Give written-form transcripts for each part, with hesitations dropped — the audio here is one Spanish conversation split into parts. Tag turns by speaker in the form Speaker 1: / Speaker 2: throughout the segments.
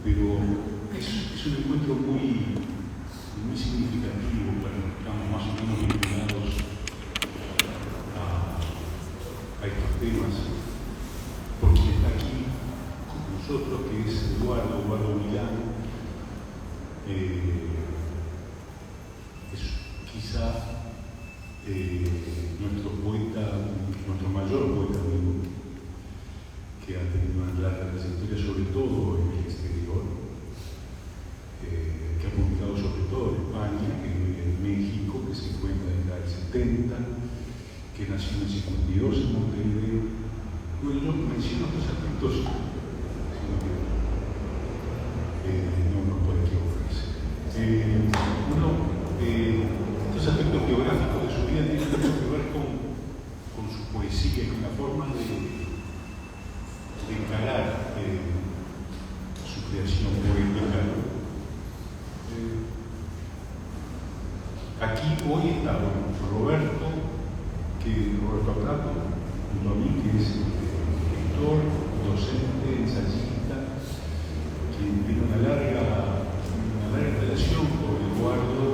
Speaker 1: pero es un encuentro muy significativo para los que estamos más o menos vinculados a estos temas, porque está aquí con nosotros, que es Eduardo Milán. Es quizá nuestro mayor poeta vivo, que ha tenido una larga trayectoria, sobre todo en el exterior, que ha publicado sobre todo en España, que vive en México, que se encuentra desde el 70, que nació en el 52 en Montevideo. Bueno, yo menciono otros aspectos, sino que no puede equivocarse. Estos aspectos geográficos de su vida tienen mucho que ver con su poesía, con la forma de encarar su creación poética. Aquí hoy está Roberto Aprato, junto a mí, que es escritor, docente, ensayista, que tiene una larga relación con Eduardo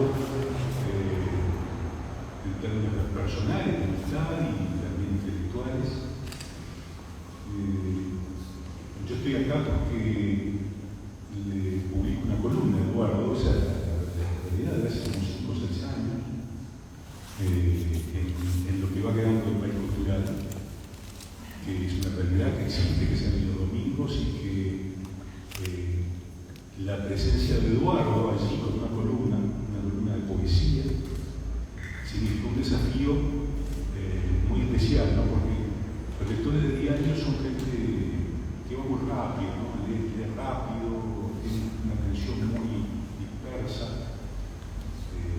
Speaker 1: en términos personales, de amistad y también intelectuales. Yo estoy acá porque le publico una columna a Eduardo, o sea, la realidad de hace como 5 o 6 años, en lo que va quedando del país cultural, que es una realidad que existe, que se hace los domingos y que la presencia de Eduardo allí con una columna de poesía, significa un desafío muy especial, ¿no? Porque los lectores de diario son gente que va muy rápido, ¿no? Lee rápido, tiene una atención muy dispersa,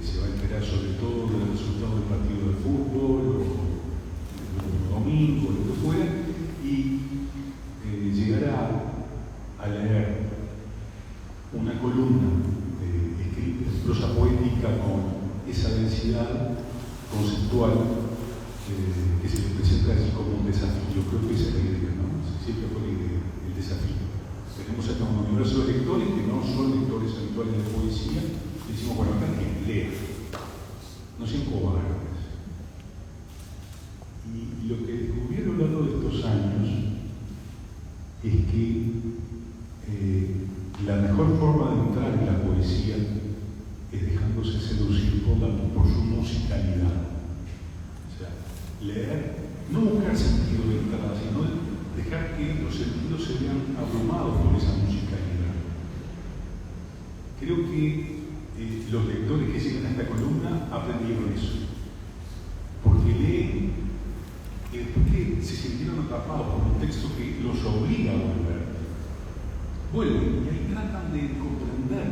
Speaker 1: se va a enterar sobre todo del resultado del partido de fútbol, o domingo, lo que fuera, y llegará a leer una columna escrita en prosa poética con esa densidad conceptual que se le presenta así como un desafío. Yo creo que esa es la idea, ¿no? Siempre fue la idea, el desafío. Tenemos acá un universo de lectores que no son lectores habituales de poesía, y decimos, bueno, acá que lean, no sean cobardes. Y lo que descubrí a lo largo de estos años es que la mejor forma de entrar en la poesía es dejándose seducir por su musicalidad. O sea, leer, no buscar sentido de entrada, sino dejar que los sentidos se vean abrumados por esa musicalidad. Creo que los lectores que siguen a esta columna aprendieron eso. Porque leen y después que se sintieron atrapados por un texto que los obliga a volver. Vuelven y ahí tratan de comprender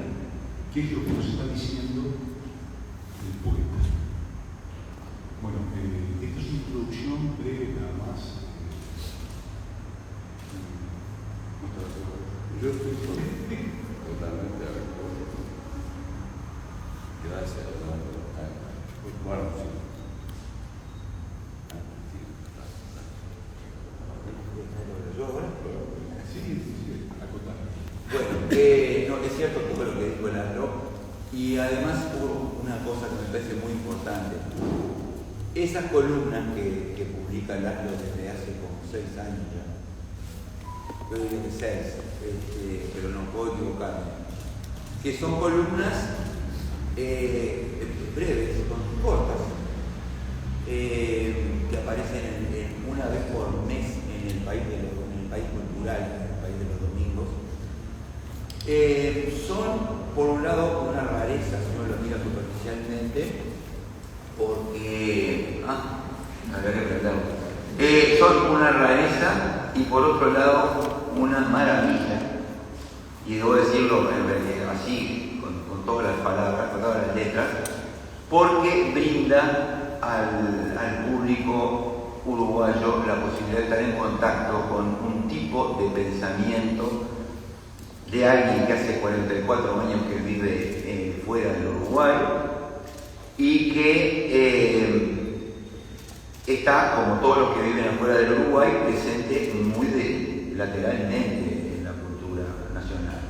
Speaker 1: qué es lo que nos está diciendo el poeta. Bueno, esta es una introducción breve nada más.
Speaker 2: Yo estoy totalmente de acuerdo. Gracias, Eduardo. Bueno, sí. ¿Yo ahora?
Speaker 1: Sí, acotar.
Speaker 3: Bueno, no, es cierto todo lo que dijo Leandro, y además hubo una cosa que me parece muy importante. Esas columnas que publica Leandro desde hace como 6 años ya, yo diría que 6, pero no puedo equivocarme, que son columnas breves, son cortas, que aparecen una vez por mes en el país cultural, en el país de los domingos. Son, por un lado, una rareza, si uno lo mira superficialmente, porque son una rareza y por otro lado una maravilla, y debo decirlo así con todas las palabras, con todas las letras, porque brinda al público uruguayo la posibilidad de estar en contacto con un tipo de pensamiento de alguien que hace 44 años que vive fuera del Uruguay y que está, como todos los que viven afuera del Uruguay, presente muy lateralmente en la cultura nacional.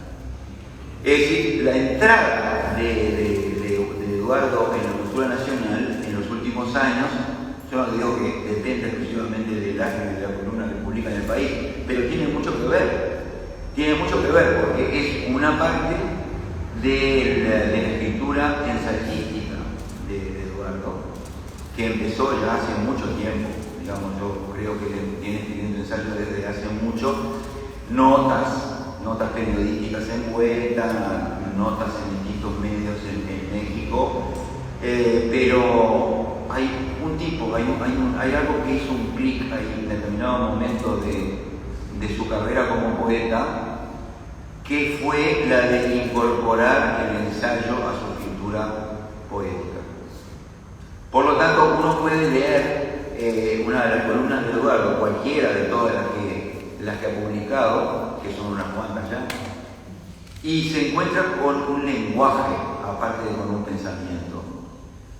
Speaker 3: Es decir, la entrada de Eduardo en la cultura nacional en los últimos años, yo no digo que depende exclusivamente del área de la columna que publica en el país, pero tiene mucho que ver. Tiene mucho que ver porque es una parte de la escritura ensayística de Eduardo, que empezó ya hace mucho tiempo. Digamos, yo creo que viene escribiendo ensayos desde hace mucho, notas periodísticas envueltas, notas en distintos medios en México, pero hay un tipo, hay algo que hizo un clic ahí en determinado momento de su carrera como poeta, que fue la de incorporar el ensayo a su escritura poética. Por lo tanto, uno puede leer una de las columnas de Eduardo, cualquiera de todas las que ha publicado, que son unas cuantas ya, y se encuentra con un lenguaje, aparte de con un pensamiento.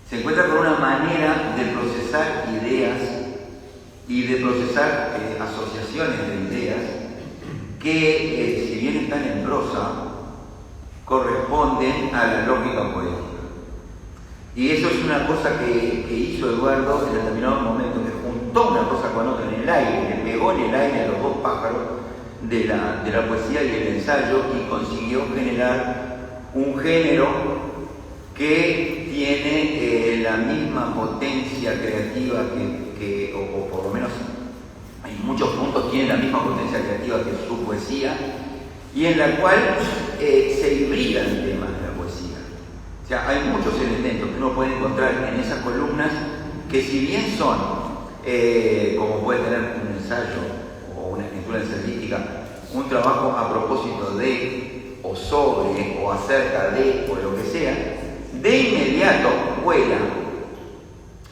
Speaker 3: Se encuentra con una manera de procesar ideas y de procesar asociaciones de ideas que, si bien están en prosa, corresponden a la lógica poética. Y eso es una cosa que hizo Eduardo en determinado momento, que juntó una cosa con otra en el aire, le pegó en el aire a los dos pájaros de la poesía y el ensayo, y consiguió generar un género que tiene la misma potencia creativa o por lo menos en muchos puntos tiene la misma potencia creativa que su poesía, y en la cual se hibridan temas de la poesía. O sea, hay muchos elementos que uno puede encontrar en esas columnas que, si bien son, como puede tener un ensayo o una escritura ensayística, un trabajo a propósito de, o sobre, o acerca de, o lo que sea, de inmediato vuela,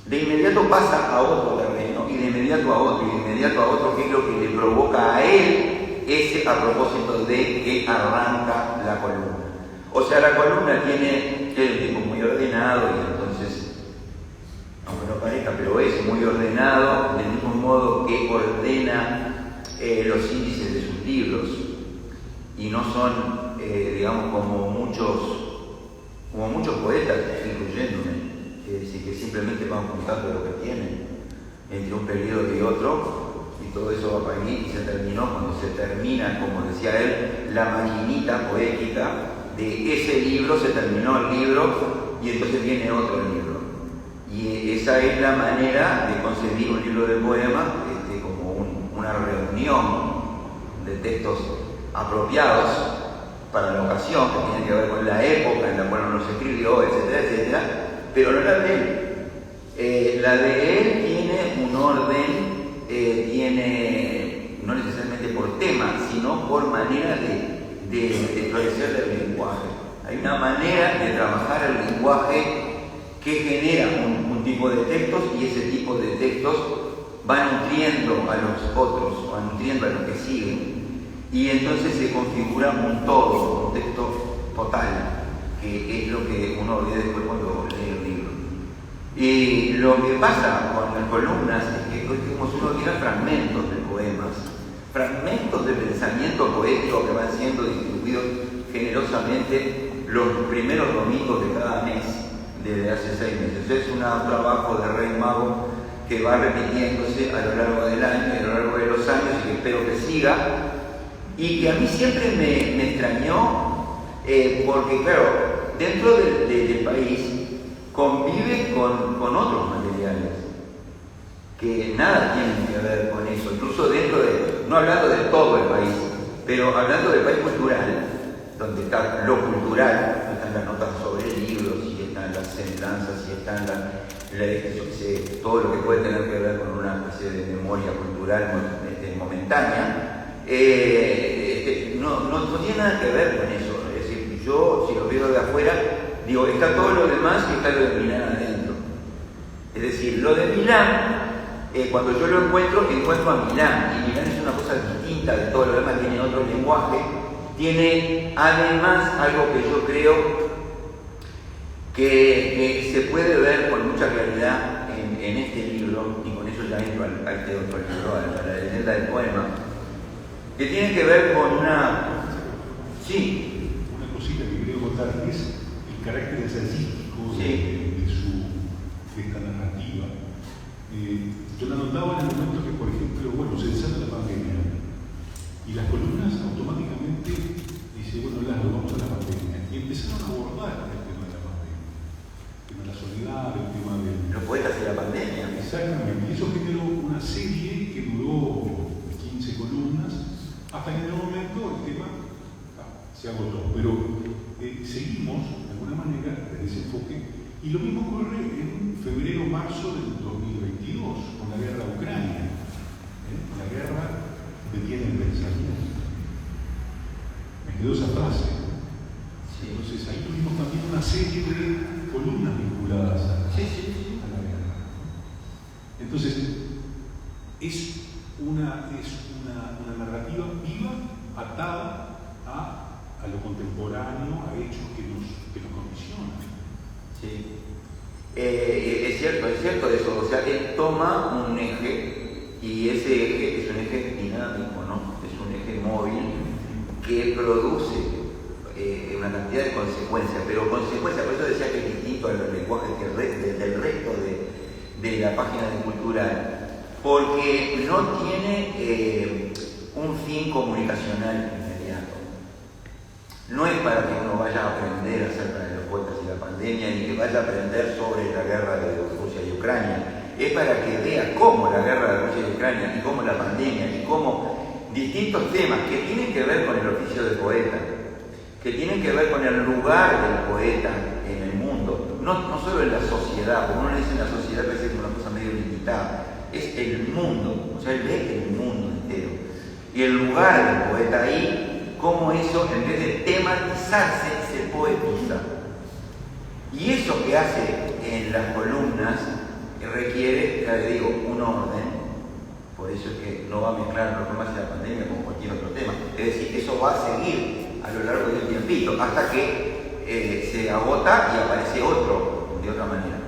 Speaker 3: de inmediato pasa a otro terreno, y de inmediato a otro, y de inmediato a otro, que es lo que le provoca a él ese a propósito de que arranca la columna. O sea, la columna tiene un tipo muy ordenado, y entonces, aunque no parezca, pero es muy ordenado, del mismo modo que ordena los índices de sus libros, y no son, digamos, como muchos poetas, incluyéndome, que simplemente van juntando lo que tienen entre un periodo y otro, y todo eso va para allí, y se terminó. Cuando se termina, como decía él, la maquinita poética de ese libro, se terminó el libro, y entonces viene otro libro. Y esa es la manera de concebir un libro de poemas, como una reunión de textos apropiados para la ocasión, que tiene que ver con la época en la cual uno se escribió, etcétera, etcétera, pero no la de él. La de él tiene un orden, tiene, no necesariamente por tema, sino por manera de florecer el lenguaje. Hay una manera de trabajar el lenguaje que genera un tipo de textos, y ese tipo de textos va nutriendo a los otros, va nutriendo a los que siguen, y entonces se configura un todo, un texto total, que es lo que uno ve después cuando lee el libro. Y lo que pasa con las columnas es que uno tiene fragmentos de poemas, fragmentos de pensamiento poético que van siendo distribuidos generosamente los primeros domingos de cada mes desde hace 6 meses. Es un trabajo de Rey Mago que va repitiéndose a lo largo del año y a lo largo de los años, y que espero que siga, y que a mí siempre me extrañó, porque claro, dentro del país convive con otros materiales que nada tienen que ver con eso, incluso dentro no hablando de todo el país, pero hablando del país cultural, donde está lo cultural, están las notas sobre libros, y están las semblanzas, y están todo lo que puede tener que ver con una especie de memoria cultural momentánea, no tiene nada que ver con eso. Es decir, yo, si lo veo de afuera, digo, está todo lo demás y está lo de Milán adentro. Es decir, lo de Milán, cuando yo lo encuentro a Milán, y Milán es una cosa distinta de todo lo demás, tiene otro lenguaje, tiene además algo que yo creo que se puede ver con mucha claridad en este libro, y con eso ya entro a este otro libro, a la leyenda del poema, que tiene que ver con una... Sí.
Speaker 1: Una cosita que creo contar, que es el carácter ensayístico
Speaker 3: Sí.
Speaker 1: de esta narrativa. Yo la notaba en el momento que, por ejemplo, bueno, se desata la pandemia y las columnas automáticamente dicen, bueno, vamos a la pandemia. Y empezaron a abordar el tema de la pandemia, el tema de la soledad, el tema del...
Speaker 3: Los poetas y la pandemia.
Speaker 1: Exactamente, y eso generó una serie que duró 15 columnas, hasta que en el momento el tema se agotó. Pero seguimos, de alguna manera, desde ese enfoque, y lo mismo ocurre en febrero-marzo del 2022, con la guerra de Ucrania. La guerra detiene el pensamiento. Me quedó esa frase.
Speaker 3: Sí.
Speaker 1: Entonces ahí tuvimos también una serie de columnas vinculadas a la guerra. Entonces, es una narrativa viva, atada a lo contemporáneo, a hechos que nos condicionan.
Speaker 3: Sí. Es cierto eso. O sea, él toma un eje y ese eje es un eje dinámico, ¿no? Es un eje móvil que produce una cantidad de consecuencias, pero consecuencias, por eso decía que es distinto al lenguaje del resto de la página de Cultural, porque no tiene un fin comunicacional inmediato. No es para que uno vaya a aprender acerca de los poetas y la pandemia, ni que vaya a aprender sobre la guerra de Rusia y Ucrania. Es para que vea cómo la guerra de Rusia y Ucrania, y cómo la pandemia, y cómo distintos temas que tienen que ver con el oficio de poeta, que tienen que ver con el lugar del poeta en el mundo, no solo en la sociedad, porque uno dice en la sociedad parece como una cosa medio limitada, es el mundo, o sea, él ve el mundo entero. Y el lugar del poeta ahí, cómo eso, en vez de tematizarse, se poetiza. Y eso que hace en las columnas requiere, ya le digo, un orden. Por eso es que no va a mezclar los problemas de la pandemia con cualquier otro tema. Es decir, que eso va a seguir a lo largo del tiempito, hasta que se agota y aparece otro de otra manera.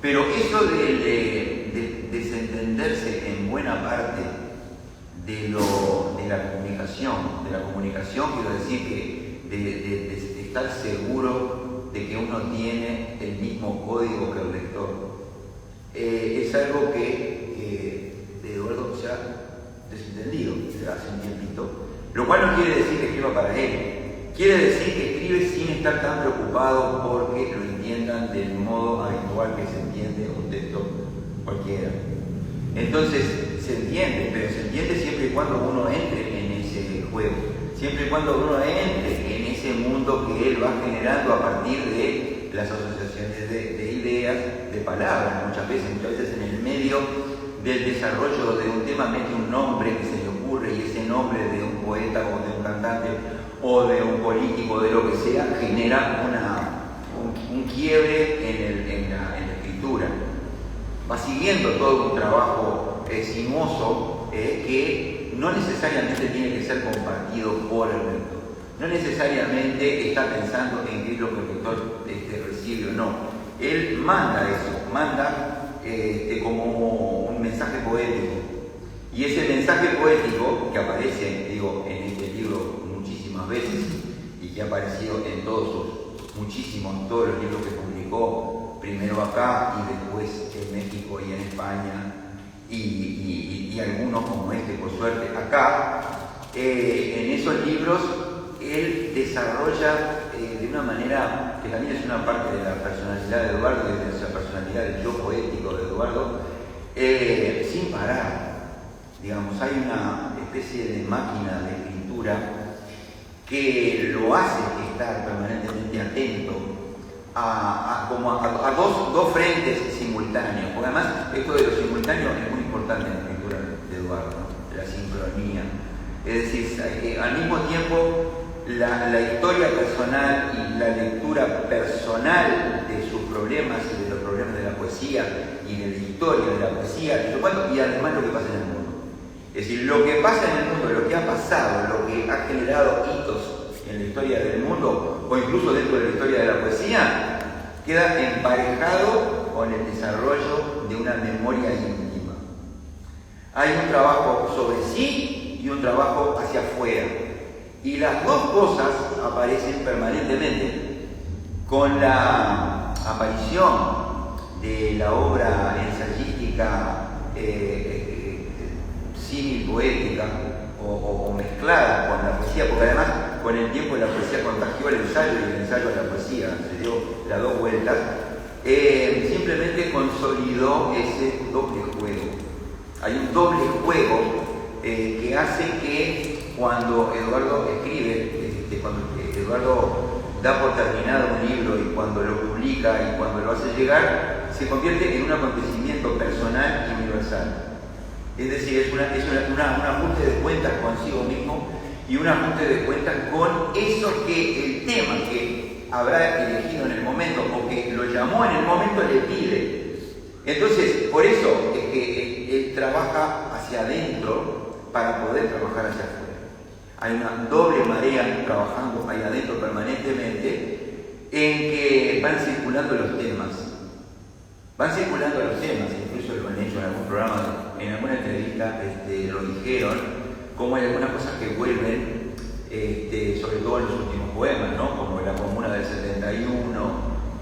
Speaker 3: Pero eso de desentenderse en buena parte de la comunicación, quiero decir que de estar seguro de que uno tiene el mismo código que el lector, es algo que Eduardo se ha desentendido desde hace un tiempito, lo cual no quiere decir que escriba para él, quiere decir que escribe sin estar tan preocupado porque lo entiendan del modo habitual que se entiende un texto cualquiera. Entonces se entiende, pero se entiende siempre y cuando uno entre en ese juego, siempre y cuando uno entre en ese mundo que él va generando a partir de las asociaciones de ideas, de palabras. Muchas veces en el medio del desarrollo de un tema mete un nombre que se le ocurre, y ese nombre de un poeta o de un cantante o de un político, de lo que sea, genera un quiebre en la escritura. Va siguiendo todo un trabajo sinuoso que no necesariamente tiene que ser compartido por el lector. No necesariamente está pensando en qué es lo que el lector recibe o no. Él manda eso, manda como un mensaje poético. Y ese mensaje poético que aparece, digo, en este libro muchísimas veces y que ha aparecido en todos los libros que publicó, primero acá y después en México y en España, y algunos como este, por suerte, acá, en esos libros él desarrolla de una manera que también es una parte de la personalidad de Eduardo, de esa personalidad del yo poético de Eduardo, sin parar. Digamos, hay una especie de máquina de escritura que lo hace estar permanentemente atento a dos frentes simultáneos, porque además esto de lo simultáneo es muy importante en la escritura de Eduardo, ¿no? La sincronía. Es decir, al mismo tiempo la historia personal y la lectura personal de sus problemas y de los problemas de la poesía y de la historia de la poesía y además lo que pasa en el mundo. Es decir, lo que pasa en el mundo, lo que ha pasado, lo que ha generado hitos en la historia del mundo o incluso dentro de la historia de la poesía, queda emparejado con el desarrollo de una memoria íntima. Hay un trabajo sobre sí y un trabajo hacia afuera. Y las dos cosas aparecen permanentemente permanentemente. Con la aparición de la obra ensayística símil poética o mezclada con la poesía, porque además con el tiempo la poesía contagió el ensayo y el ensayo a la poesía, se dio las dos vueltas, simplemente consolidó ese doble juego. Hay un doble juego que hace que cuando Eduardo escribe, cuando Eduardo da por terminado un libro y cuando lo publica y cuando lo hace llegar, se convierte en un acontecimiento personal y universal. Es decir, es un ajuste de cuentas consigo mismo y un ajuste de cuentas con eso que el tema que habrá elegido en el momento o que lo llamó en el momento le pide. Entonces, por eso es que él trabaja hacia adentro para poder trabajar hacia afuera. Hay una doble marea trabajando ahí adentro permanentemente en que van circulando los temas. Incluso lo han hecho en algún programa, en alguna entrevista lo dijeron, como hay algunas cosas que vuelven, sobre todo en los últimos poemas, ¿no? Como La Comuna del 71,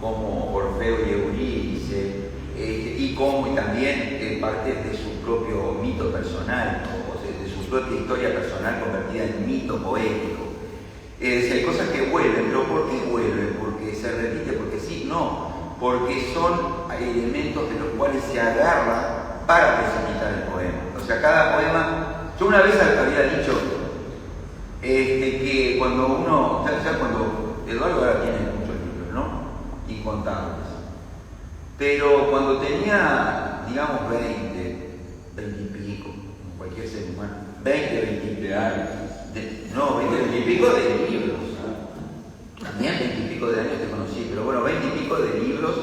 Speaker 3: como Orfeo y Eurídice, y también parte de su propio mito personal, de su propia historia personal convertida en mito poético. Hay cosas que vuelven, pero ¿por qué vuelven? ¿Porque se repite? ¿Porque sí? No. Porque son elementos de los cuales se agarra para precipitar el poema. O sea, cada poema... Yo una vez había dicho que cuando uno... Ya cuando Eduardo ahora tiene muchos libros, ¿no? Incontables. Pero cuando tenía, digamos, 20 y pico, como cualquier ser humano, 20 años, 20 y pico de libros. También 20 y pico de años te conocí, pero bueno, 20 y pico de libros.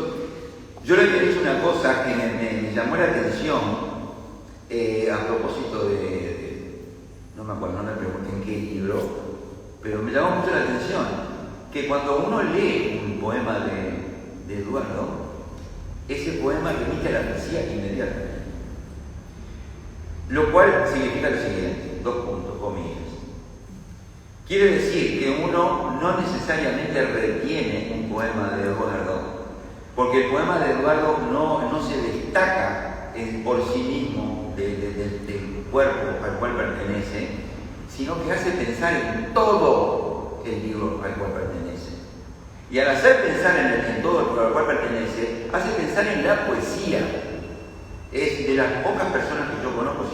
Speaker 3: Yo le había dicho una cosa que me llamó la atención a propósito no me acuerdo, no me pregunté en qué libro, pero me llamó mucho la atención que cuando uno lee un poema de Eduardo, ese poema remite a la poesía inmediatamente. Lo cual significa lo siguiente, 2 puntos, comillas. Quiere decir que uno no necesariamente retiene un poema de Eduardo, porque el poema de Eduardo no se destaca por sí mismo del cuerpo al cual pertenece, sino que hace pensar en todo el libro al cual pertenece. Y al hacer pensar en todo el libro al cual pertenece, hace pensar en la poesía. Es de las pocas personas que yo conozco,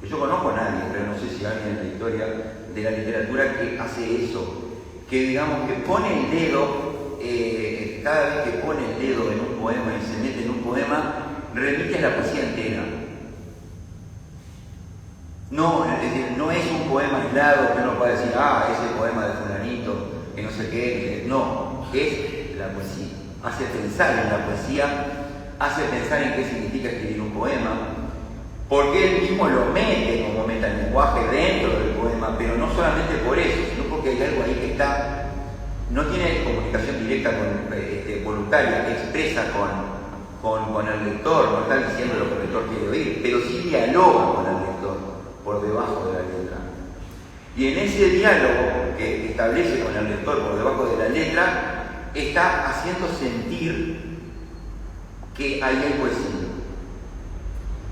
Speaker 3: que yo conozco a nadie, pero no sé si alguien en la historia de la literatura que hace eso, que digamos que pone el dedo, cada vez que pone el dedo en un poema y se mete en un poema, remite a la poesía entera. No es un poema aislado que uno pueda decir, ese poema de fulanito, que no sé qué, no, es la poesía. Hace pensar en la poesía, hace pensar en qué significa escribir un poema, porque él mismo lo mete como metalenguaje dentro del poema, pero no solamente por eso, sino porque hay algo ahí que no tiene comunicación directa voluntaria, expresa con el lector, no está diciendo lo que el lector quiere oír, pero sí dialoga con el lector por debajo de la letra. Y en ese diálogo que establece con el lector por debajo de la letra, está haciendo sentir que ahí hay poesía.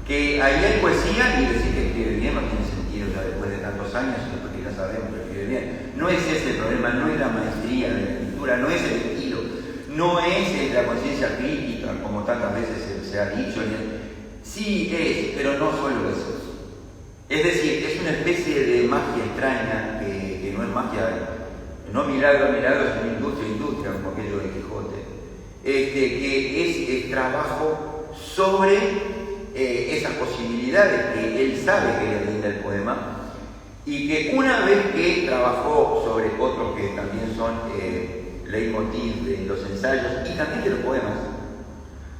Speaker 3: Que ahí hay poesía y decir que escribe bien no tiene sentido ya después de tantos años, porque ya sabemos que escribe bien. No es ese el problema, no es la maestría de la escritura, no es el estilo, no es la conciencia crítica, como tantas veces se ha dicho. Sí es, pero no solo eso. Es decir, es una especie de magia extraña que no es magia, no milagro, es una industria, como aquello de Quijote, que es trabajo sobre esas posibilidades que él sabe que le brinda el poema y que una vez que trabajó sobre otros que también son leitmotiv de los ensayos y también de los poemas,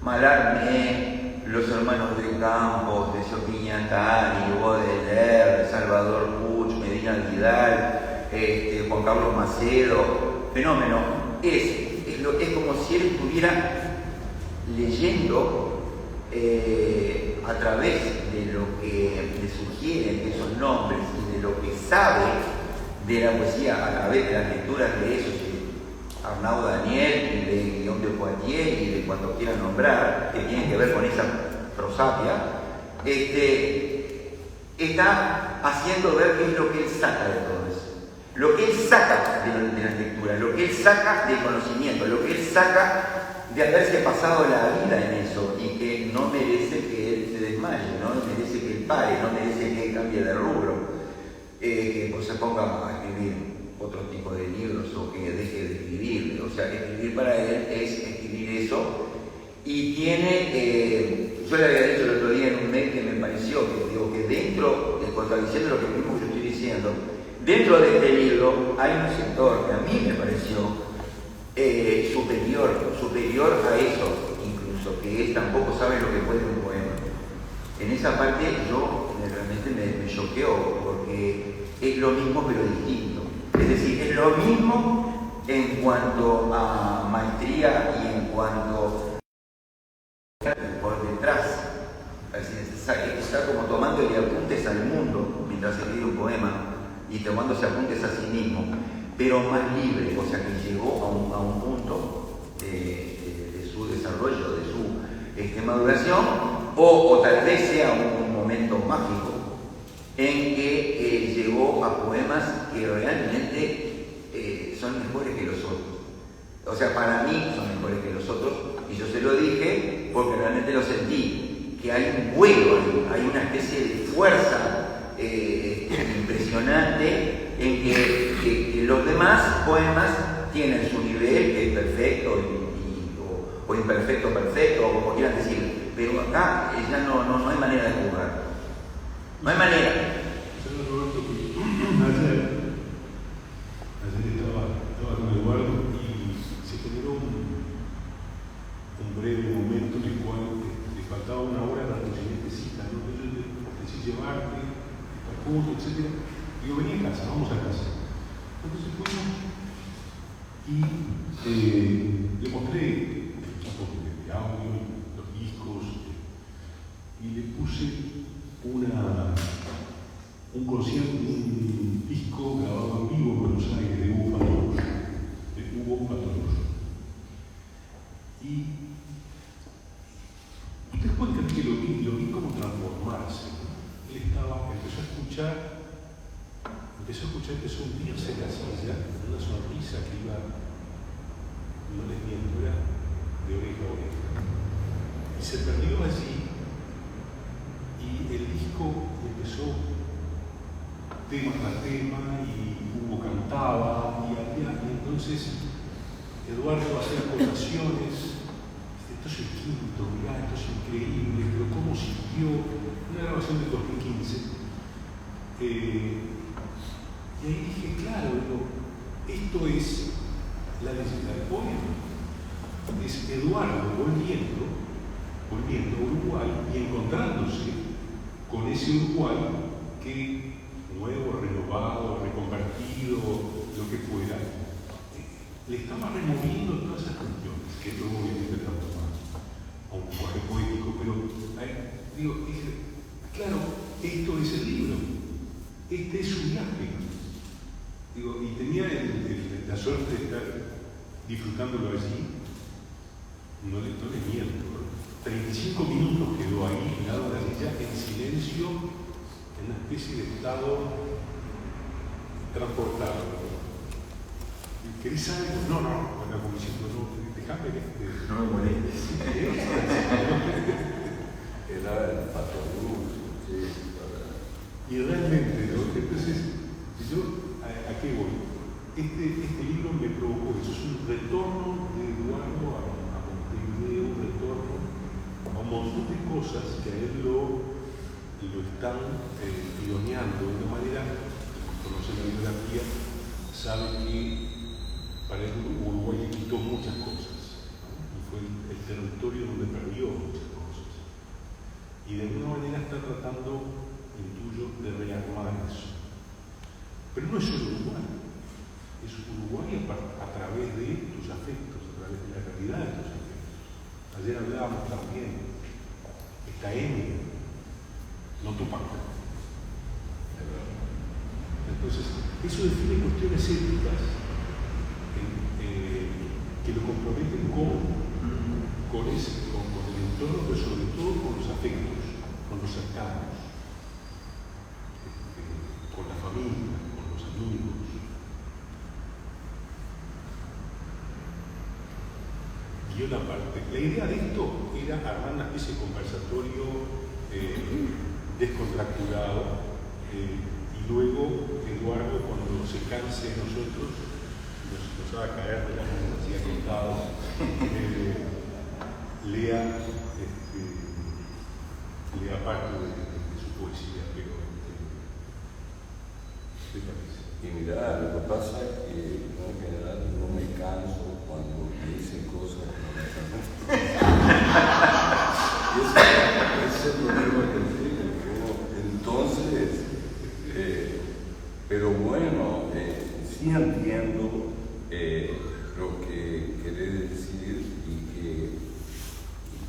Speaker 3: Mallarmé, los hermanos de Campos, de Sopiñatari, Baudelaire, Salvador Puig, Medina Vidal, Juan Carlos Macedo, fenómeno, es como si él estuviera leyendo a través de lo que le sugieren esos nombres y de lo que sabe de la poesía a través de las lecturas de esos, Arnaud Daniel y de Guillaume de Poitiers y de cuanto quieran nombrar, que tienen que ver con esa prosapia, está haciendo ver qué es lo que él saca de todo eso. Lo que él saca de las lecturas, lo que él saca del conocimiento, lo que él saca de haberse pasado la vida en eso y que no merece que él se desmaye, no merece que él pare, no merece que él cambie de rubro, que pues se ponga a escribir otro tipo de libros o que deje de escribir. O sea, escribir para él es escribir eso y tiene, yo le había dicho el otro día en un mail que me pareció, que digo que dentro, contradiciendo lo que mismo yo estoy diciendo, dentro de este libro hay un sector que a mí me pareció superior a eso, incluso, que es tampoco sabe lo que puede un poema. En esa parte yo realmente me choqueó, porque es lo mismo pero distinto. Es decir, es lo mismo en cuanto a maestría y en cuanto por detrás. Es decir, está como tomándole apuntes al mundo mientras escribe un poema y tomándose apuntes a sí mismo, pero más libre, o sea que llegó a un punto de su desarrollo, de su maduración, o tal vez sea un momento mágico en que llegó a poemas que realmente son mejores que los otros. O sea, para mí son mejores que los otros, y yo se lo dije porque realmente lo sentí, que hay un vuelo, hay una especie de fuerza impresionante en que los demás poemas tienen su nivel, que es perfecto o imperfecto, perfecto, o como quieran decir, pero acá ya no hay manera de jugar. No hay manera.
Speaker 1: Roberto, ayer estaba con Eduardo y se generó un breve momento en el cual le faltaba una hora para tu siguiente cita, ¿no? Yo le ofrecí llevarte, estar juntos, etc. Digo, vení a casa, vamos a casa. Entonces fuimos y le mostré el equipo de audio, los discos, y le puse un concierto, un disco grabado en vivo en Buenos Aires de Hugo Patorus. Y ustedes pueden creer que lo vi como transformarse, ¿no? Él empezó a hundirse en la silla, con una sonrisa que iba, no les miento, era de oreja a oreja. Y se perdió allí. Y el disco empezó tema tras tema y Hugo cantaba y entonces Eduardo hacía acotaciones. Esto es el quinto, mirá, esto es increíble, pero cómo siguió. Una grabación del 2015. Y ahí dije, claro, esto es la necesidad del poema. Es Eduardo volviendo a Uruguay y encontrándose con ese Uruguay que, nuevo, renovado, reconvertido, lo que fuera, le estaba removiendo todas esas cuestiones, que luego obviamente transformaba a un lenguaje poético, pero dije, claro, esto es el libro, este es su viaje. Y tenía la suerte de estar disfrutándolo allí, no le miento, 35 minutos quedó ahí, al lado de la silla, en silencio, en una especie de estado transportado. ¿Querés saber? No, como diciendo, no, déjame
Speaker 3: no me molestes.
Speaker 2: Era el Pato Luz, sí.
Speaker 1: Y realmente, ¿no? Entonces, ¿a qué voy? Este libro me provocó eso, es un retorno de Eduardo a Montevideo, un retorno a un montón de cosas que a él lo están pioneando de una manera, conoce la bibliografía, sabe que para él Uruguay le quitó muchas cosas, ¿no? Y fue el territorio donde perdió muchas cosas. Y de alguna manera está tratando, intuyo, de rearmar eso. Pero no es solo Uruguay, es Uruguay a través de tus afectos, a través de la realidad de tus afectos. Ayer hablábamos también, esta M, no Tupac. Entonces, eso define cuestiones éticas que lo comprometen con el entorno, pero sobre todo con los afectos, con los cercanos, con la familia, con los amigos. Y una parte, la idea de esto era armar una especie de conversatorio descontracturado, y luego Eduardo, cuando se canse de nosotros, nos haga caer de la mano así acostados, lea parte de su poesía, pero ¿qué parece?
Speaker 2: Y mira, lo que pasa es que yo en general no me canso cuando me dicen cosas que no me cansan. Y ese es el problema que tengo. Entonces, pero bueno, sí entiendo lo que querés decir y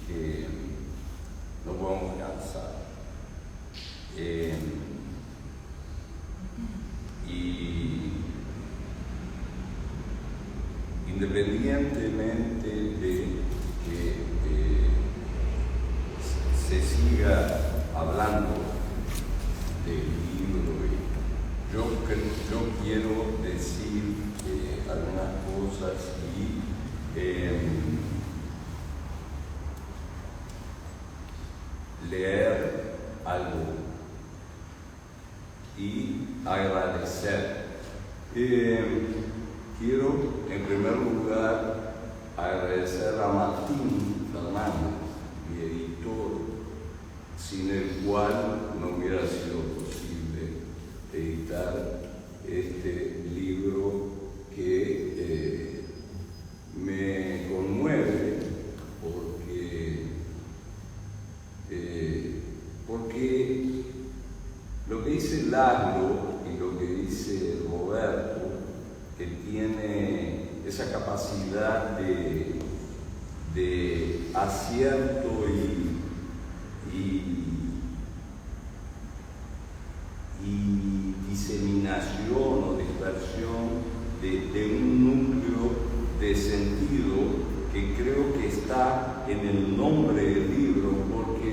Speaker 2: que no podemos cansar. Y independientemente de que se siga hablando del libro, yo quiero decir algunas cosas y leer algo y agradecer. Quiero en primer lugar agradecer a Martín Fernández, mi editor, sin el cual no hubiera sido posible editar este libro que me conmueve porque lo que dice Lalo y lo que dice Roberto, que tiene esa capacidad de acierto y diseminación o dispersión de un núcleo de sentido que creo que está en el nombre del libro, porque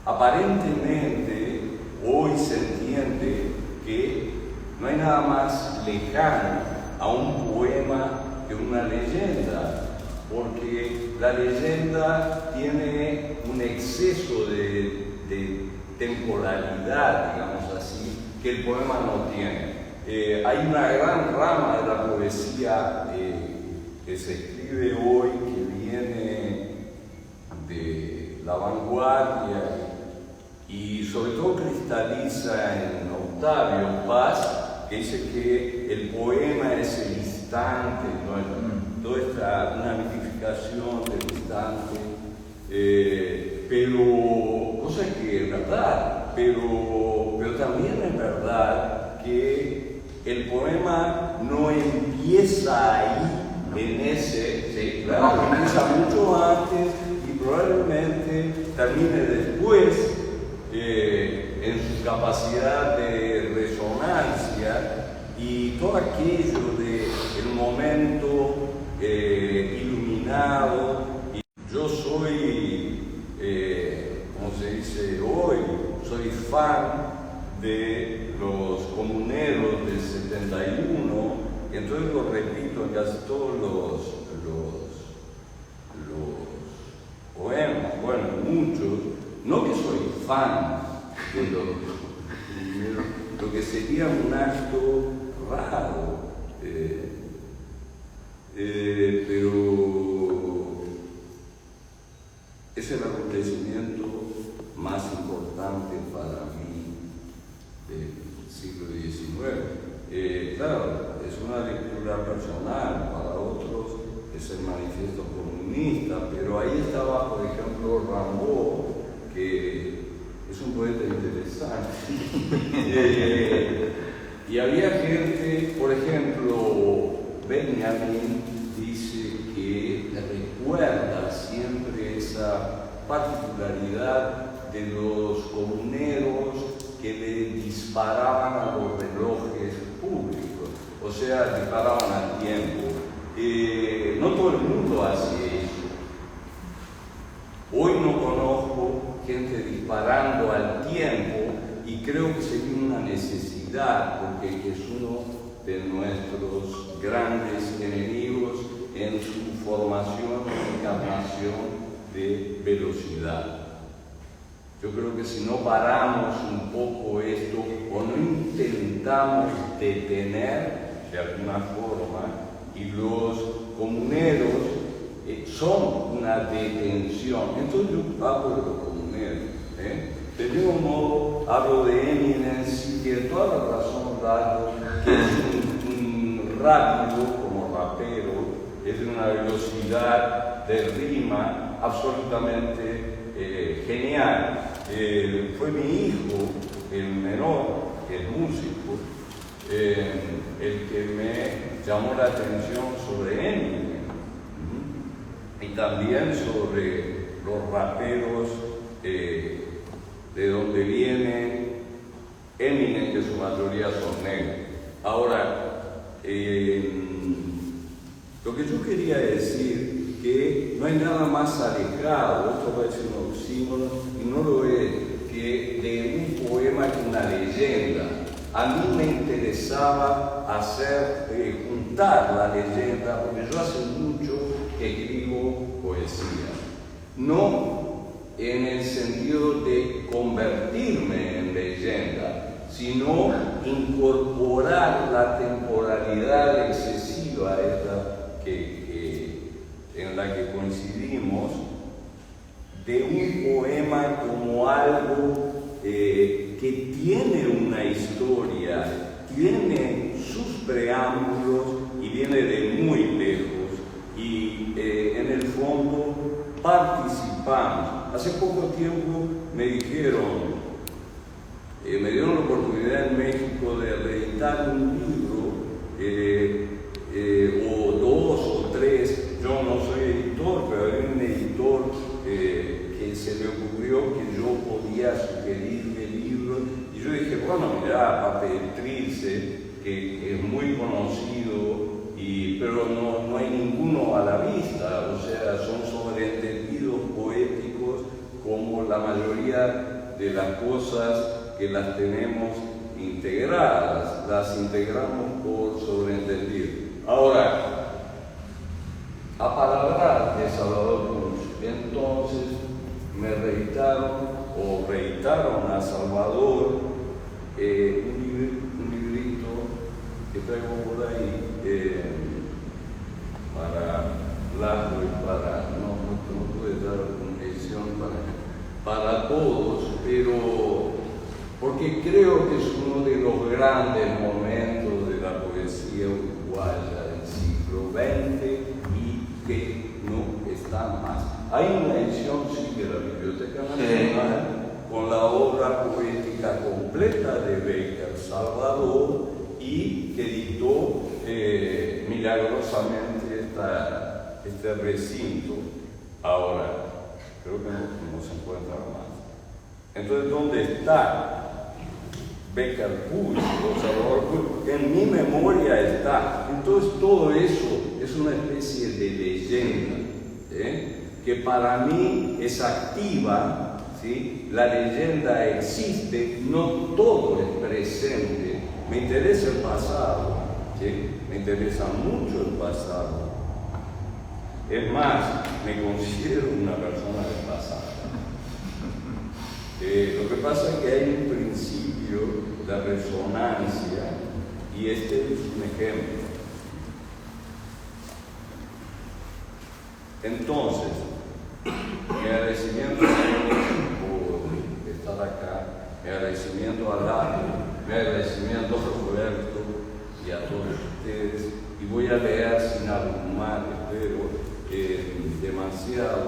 Speaker 2: aparentemente hoy se entiende que no hay nada más lejano a un poema que una leyenda, porque la leyenda tiene un exceso de temporalidad, digamos así, que el poema no tiene. Hay una gran rama de la poesía que se escribe hoy, que viene de la vanguardia y sobre todo cristaliza en Octavio Paz, que dice que el poema es el instante, ¿no? Toda esta una mitificación del instante, pero cosa que es verdad, pero también es verdad que el poema no empieza ahí, en ese, sí, claro, empieza mucho antes y probablemente termine después en su capacidad de resonancia, y todo aquello del momento iluminado. Y yo soy, como se dice hoy, soy fan de los comuneros del 71, y entonces lo repito en casi todos los poemas, bueno, muchos. No que soy fan de los comuneros, lo que sería un acto raro, pero es el acontecimiento más importante para mí del siglo XIX. Claro, es una lectura personal, para otros es el manifiesto comunista, pero ahí estaba, por ejemplo, Rimbaud, que es un poeta interesante. Y había gente, por ejemplo, Benjamin dice que recuerda siempre esa particularidad de los comuneros que le disparaban a los relojes públicos, o sea, disparaban al tiempo. No todo el mundo hace eso. Hoy no conozco gente disparando al tiempo y creo que sería una necesidad, porque es uno de nuestros grandes enemigos en su formación y encarnación de velocidad. Yo creo que si no paramos un poco esto o no intentamos detener de alguna forma, y los comuneros son una detención. Entonces yo hablo de los comuneros. De mismo modo hablo de Eminence, y tiene toda la razón dado que es un rápido como rapero, es de una velocidad de rima absolutamente genial. Fue mi hijo, el menor, el músico, el que me llamó la atención sobre Eminem y también sobre los raperos de donde viene Eminem, que su mayoría son negros. Ahora, lo que yo quería decir, que no hay nada más alejado, esto parece un oxímoron y no lo es, que de un poema que una leyenda. A mí me interesaba juntar la leyenda, porque yo hace mucho que escribo poesía. No en el sentido de convertirme en leyenda, sino incorporar la temporalidad excesiva en la que coincidimos, de un poema como algo que tiene una historia, tiene sus preámbulos y viene de muy lejos, y en el fondo participamos. Hace poco tiempo me dieron la oportunidad en México de reeditar un libro, o dos o tres. Yo no soy editor, pero había un editor que se le ocurrió que yo podía sugerirle libros, y yo dije, bueno, mirá, aparte de Trilce, que es muy conocido, pero no hay ninguno a la vista, o sea, son sobreentendidos poéticos como la mayoría de las cosas que las tenemos integradas, las integramos por sobreentendido. Ahora, a palabras de Salvador Puch, entonces me reeditaron a Salvador un librito que traigo por ahí para Laszlo y no pude dar una edición para todos, pero porque creo que es uno de los grandes momentos de la poesía uruguaya del siglo XX y que no está más. Hay una edición, sí, de la Biblioteca Nacional con la obra poética completa de Bécquer, Salvador, y que editó milagrosamente este recinto. Ahora, creo que no se encuentra más. Entonces, ¿dónde está Bécquer Puch o Salvador Puch? En mi memoria está. Entonces, todo eso es una especie de leyenda, que para mí es activa, ¿sí? La leyenda existe, no todo es presente. Me interesa el pasado, ¿sí? Me interesa mucho el pasado. Es más, me considero una persona del pasado. Lo que pasa es que hay un principio de resonancia, y este es un ejemplo. Entonces, mi agradecimiento por estar acá, mi agradecimiento a Laszlo, mi agradecimiento a Roberto y a todos ustedes, y voy a leer sin abrumar, espero, demasiado,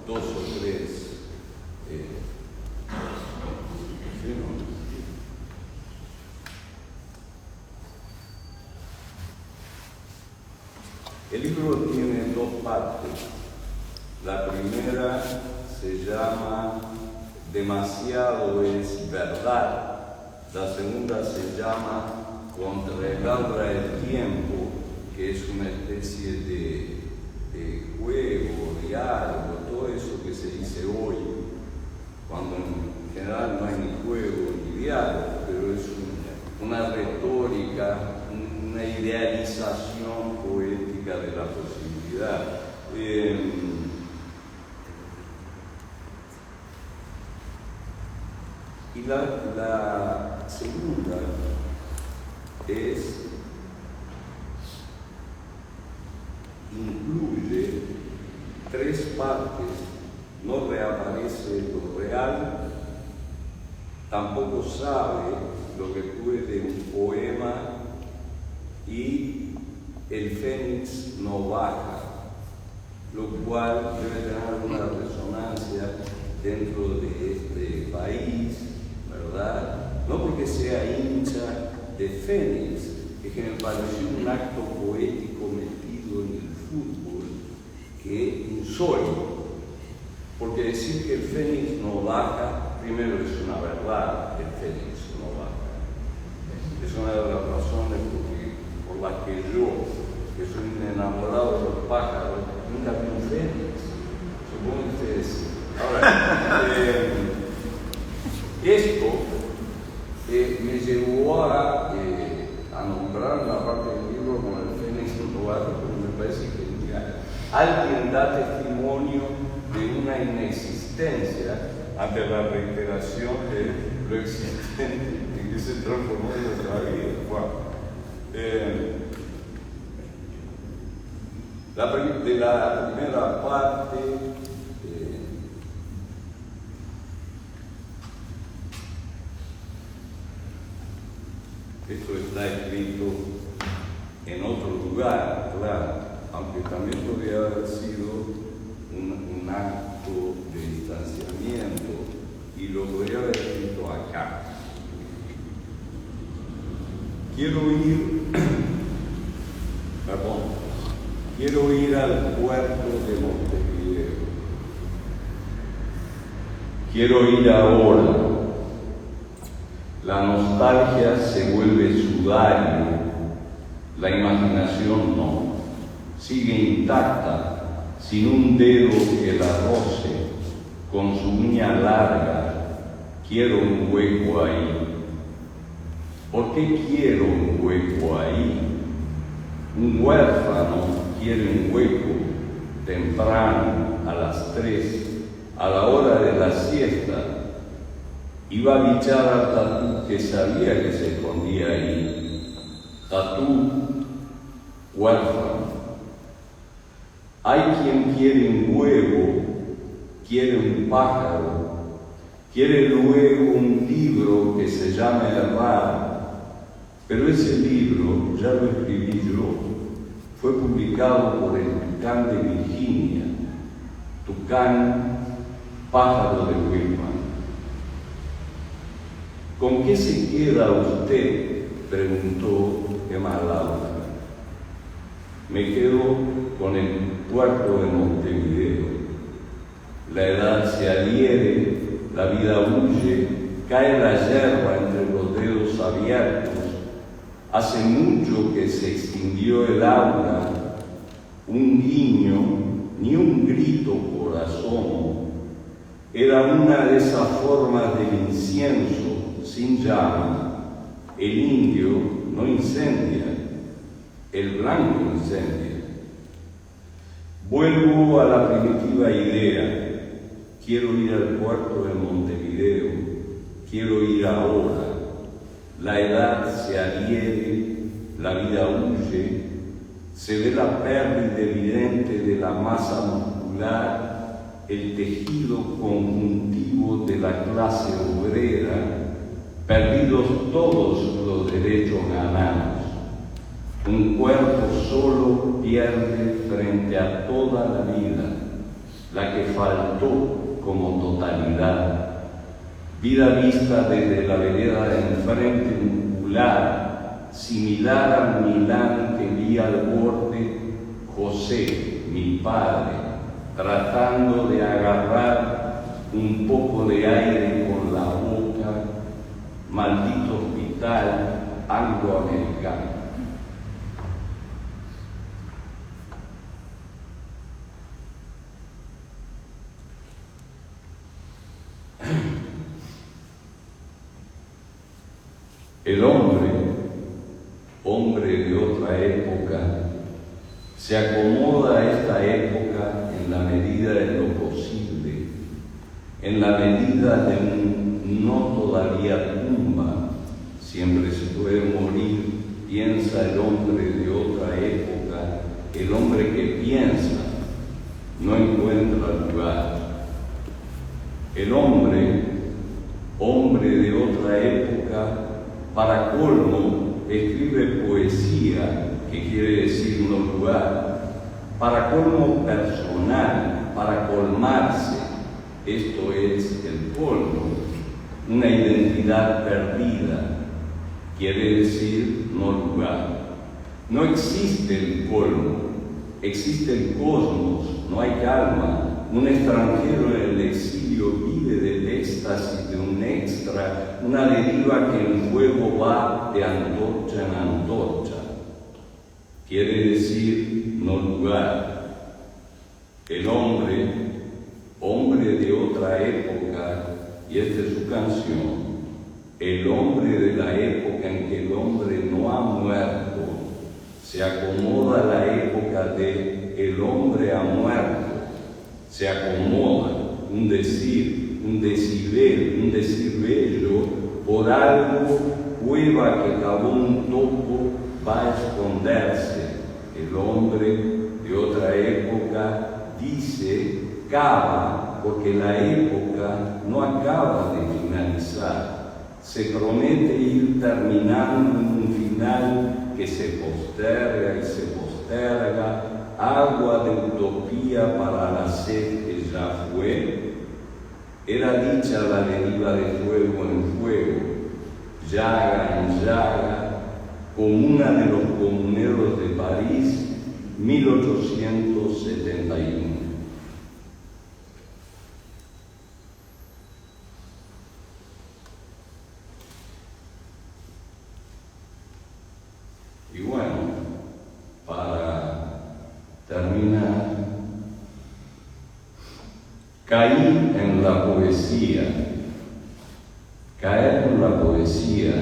Speaker 2: dos o tres. ¿Sí, no? El libro tiene dos partes. La primera se llama Demasiado es verdad, La segunda se llama Contra el Aura del Tiempo, que es una especie de juego, diálogo, todo eso que se dice hoy, cuando en general no hay ni juego ni diálogo, pero es una retórica, una idealización poética de la posibilidad. Y la segunda incluye 3 partes, no reaparece lo real, tampoco sabe lo que puede un poema y el fénix no baja, lo cual debe tener alguna resonancia dentro de este país, ¿verdad? No porque sea hincha de fénix, es que me pareció un acto poético metido en el fútbol que es insólito, porque decir que el fénix no baja, primero es una verdad, el fénix no baja. Es una de las razones por las que yo, que soy un enamorado de los pájaros, nunca vi un fénix. Supongo que ustedes sí. Ahora, esto me llevó a nombrar la parte del libro con el fénix no baja, porque me parece genial. Alguien da testimonio de una inexistencia ante la reiteración de lo existente en que se transformó en nuestra vida. Wow. De la primera parte, esto está escrito en otro lugar, claro, aunque también podría haber sido un acto de distanciamiento y lo podría haber escrito acá. Quiero ir al puerto de Montevideo. Quiero ir ahora. La nostalgia se vuelve sudario, la imaginación no. Sigue intacta, sin un dedo que la roce, con su uña larga. Quiero un hueco ahí. ¿Por qué quiero un hueco ahí? Un huérfano quiere un hueco temprano, a las 3, a la hora de la siesta. Iba a bichar al tatú que sabía que se escondía ahí. Tatú, huérfano. Hay quien quiere un huevo, quiere un pájaro, quiere luego un libro que se llama Errar. Pero ese libro ya lo escribí yo, fue publicado por el Tucán de Virginia, Tucán, pájaro de Whitman. ¿Con qué se queda usted?, preguntó Emma Laura. Me quedo con el puerto de Montevideo. La edad se adhiere, la vida huye, cae la yerba entre los dedos abiertos. Hace mucho que se extinguió el aura, un guiño, ni un grito por asomo. Era una de esas formas del incienso sin llama. El indio no incendia, el blanco incendia. Vuelvo a la primitiva idea. Quiero ir al puerto de Montevideo, quiero ir ahora. La edad se adhiere, la vida huye, se ve la pérdida evidente de la masa muscular, el tejido conjuntivo de la clase obrera, perdidos todos los derechos ganados. Un cuerpo solo pierde frente a toda la vida, la que faltó como totalidad. Vida vista desde la vereda de enfrente muscular, similar al Milán que vi al borde, José, mi padre, tratando de agarrar un poco de aire con la boca, malditos occidental angloamericana. El hombre de otra época, se acomoda a esta época en la medida de lo posible, en la medida de un no todavía tumba. Siempre se puede morir, piensa el hombre de otra época. El hombre que piensa no encuentra lugar. El hombre de otra época, para colmo, escribe poesía, que quiere decir no lugar, para colmo personal, para colmarse. Esto es el colmo, una identidad perdida, quiere decir no lugar. No existe el colmo, existe el cosmos, no hay calma. Un extranjero en el exilio vive del éxtasis de un extra, una deriva que el fuego va de antorcha en antorcha. Quiere decir no lugar. El hombre de otra época, y esta es su canción, el hombre de la época en que el hombre no ha muerto, se acomoda a la época de el hombre ha muerto. Se acomoda, un decir bello, por algo, cueva que cavó un topo, va a esconderse. El hombre de otra época dice, cava, porque la época no acaba de finalizar. Se promete ir terminando en un final que se posterga y se posterga. Agua de utopía para la sed que ya fue. Era dicha la deriva de fuego en fuego, llaga en llaga, comuna de los comuneros de París, 1871. Y bueno, para terminar, caí en la poesía. Caer en la poesía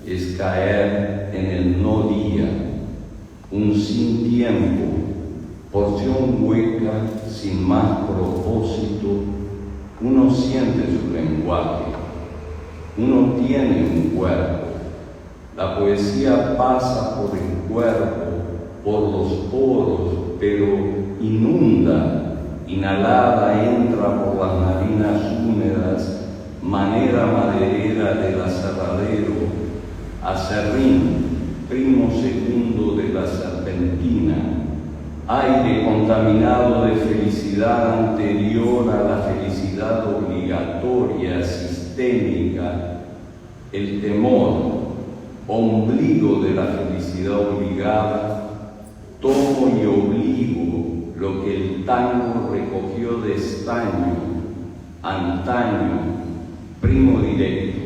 Speaker 2: es caer en el no día, un sin tiempo, porción hueca, sin más propósito. Uno siente su lenguaje, uno tiene un cuerpo. La poesía pasa por el cuerpo, por los poros, pero inunda, inhalada entra por las narinas húmedas, manera maderera del aserradero, aserrín, primo segundo de la serpentina, aire contaminado de felicidad anterior a la felicidad obligatoria, sistémica, el temor, ombligo de la felicidad obligada, tomo y obligo lo que el tango recogió de estaño, antaño, primo directo,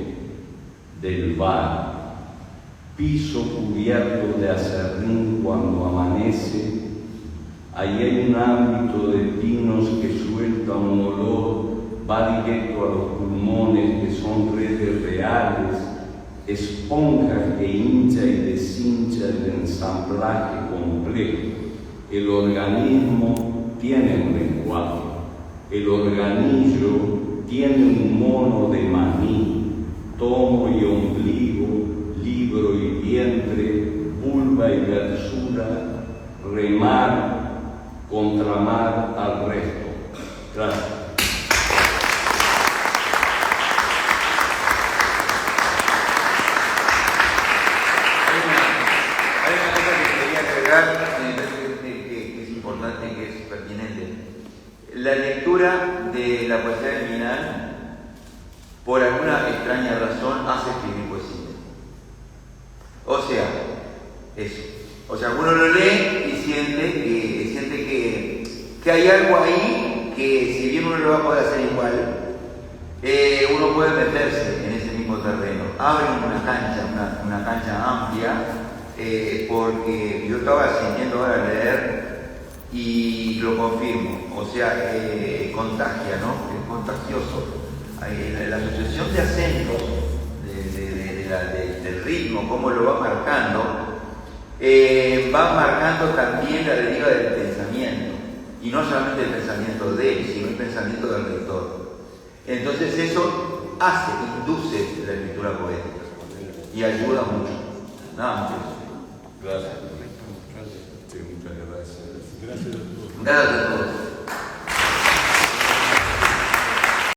Speaker 2: del bar, piso cubierto de aserrín cuando amanece. Ahí hay un ámbito de pinos que suelta un olor, va directo a los pulmones que son redes reales, esponja que hincha y deshincha el ensamblaje complejo. El organismo tiene un lenguaje, el organillo tiene un mono de maní, tomo y ombligo, libro y vientre, vulva y versura, remar, contramar al resto. Gracias.
Speaker 3: Que es importante, que es pertinente. La lectura de la poesía de Milán, por alguna extraña razón, hace escribir poesía. O sea, eso. O sea, uno lo lee y siente que hay algo ahí que, si bien uno lo va a poder hacer igual, uno puede meterse en ese mismo terreno. Abren una cancha amplia, porque yo estaba sintiendo ahora leer y lo confirmo, o sea, contagia, ¿no? Es contagioso. La sucesión de acentos, del ritmo, cómo lo va marcando, va marcando también la deriva del pensamiento, y no solamente el pensamiento de él, sino el pensamiento del lector. Entonces eso induce la escritura poética y ayuda mucho. Nada más.
Speaker 2: Gracias. Sí, muchas gracias.
Speaker 1: Gracias a todos.
Speaker 3: Gracias a todos.